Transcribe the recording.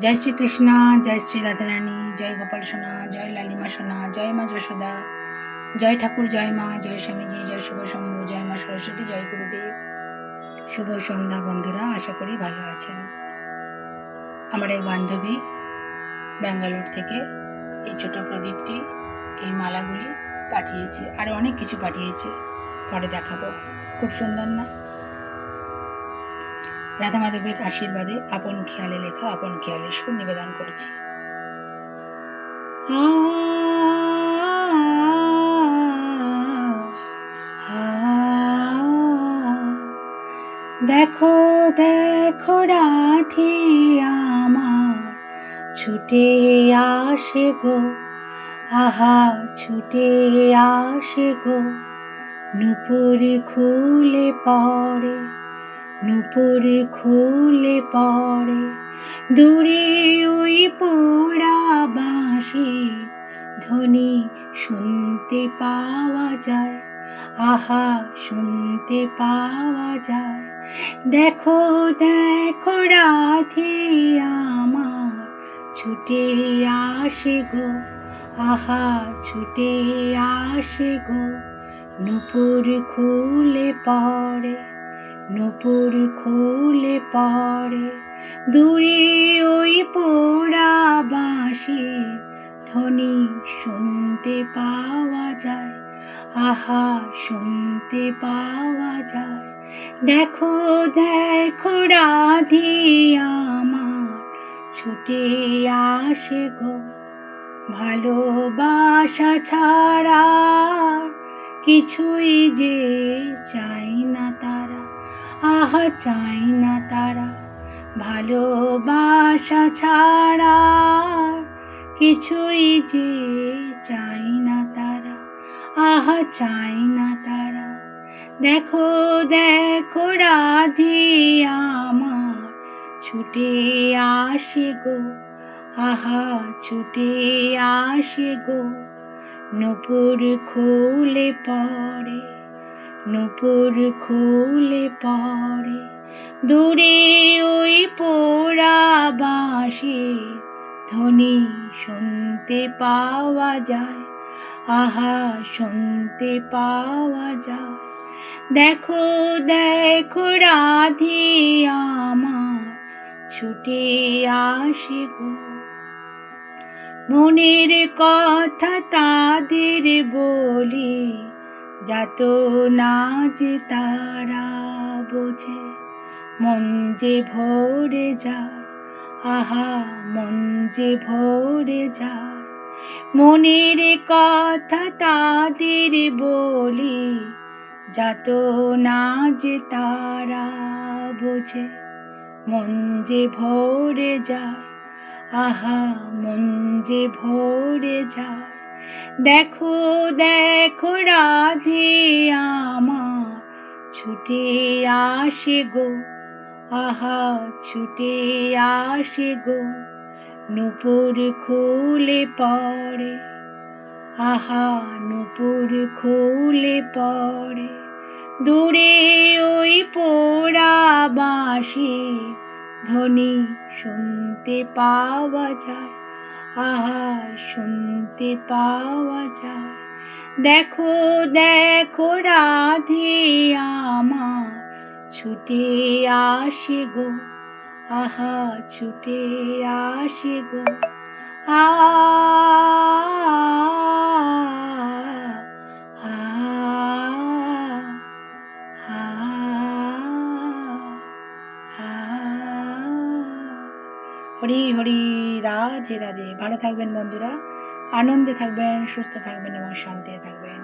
জয় শ্রীকৃষ্ণ, জয় শ্রী রাধারানী, জয় গোপাল সোনা, জয় লালিমা সোনা, জয় মা যশোদা, জয় ঠাকুর, জয় মা, জয় স্বামীজি, জয় শুভ শম্ভু, জয় মা সরস্বতী, জয় গুরুদেব। শুভ সন্ধ্যা বন্ধুরা, আশা করি ভালো আছেন। আমার এক বান্ধবী ব্যাঙ্গালোর থেকে এই ছোট প্রদীপটি, এই মালাগুলি পাঠিয়েছে, আর অনেক কিছু পাঠিয়েছে, পরে দেখাবো। খুব সুন্দর না? রাধা মাধবের আশীর্বাদে আপন খেয়ালে লেখা আপন খেয়ালে সুর নিবেদন করছি। দেখো দেখো রাধে আমার ছুটে আসে গো, আহা ছুটে আসে গো, নূপুর খুলে পড়ে, নূপুর খুলে পড়ে, দূরে ওই পোড়া বাঁশি ধ্বনি শুনতে পাওয়া যায়, আহা শুনতে পাওয়া যায়। দেখো দেখো রাধে আমার ছুটে আসে গো, আহা ছুটে আসে গো, নূপুর খুলে পড়ে, নূপুর খুলে পড়ে, দূরে ওই পোড়া বাঁশি ধ্বনি শুনতে পাওয়া যায়, আহা শুনতে পাওয়া যায়। দেখো দেখো রাধে আমার ছুটে আসে গো, ভালোবাসা ছাড়া কিছুই যে চাই না তারা, আহা চাই না তারা, ভালোবাসা ছাড়া কিছুই যে চাই না তারা, আহা চাই না তারা। দেখো দেখো রাধে আমার ছুটে আসে গো, আহা ছুটে আসে গো, নূপুর খুলে পড়ে, নূপুর খুলে পড়ে, দূরে ওই পোড়া বাঁশি ধ্বনি শুনতে পাওয়া যায়, আহা শুনতে পাওয়া যায়। দেখো দেখো রাধে আমার ছুটে আসে গো, মনের কথা তাদের বলি, যত না যে তারা বোঝে, মন যে ভরে যায়, আহা মন যে ভরে যায়। মনের কথা তাদের বলি, যত না যে তারা বোঝে, মন যে ভরে যায়, আহা মন যে ভরে যায়। দেখো দেখো রাধে আমার ছুটে আসে গো, আহা ছুটে আসে গো, নূপুর খুলে পড়ে, আহা নূপুর খুলে পড়ে, দূরে ওই পোড়া বাঁশি ধ্বনি শুনতে পাওয়া যায়, আহা শুনতে পাওয়া যায়। দেখো দেখো রাধে আমার ছুটে আসে গো, আহা ছুটে আসে গো, আ হরি হরি, রাধে রাধে। ভালো থাকবেন বন্ধুরা, আনন্দে থাকবেন, সুস্থ থাকবেন এবং শান্তিতে থাকবেন।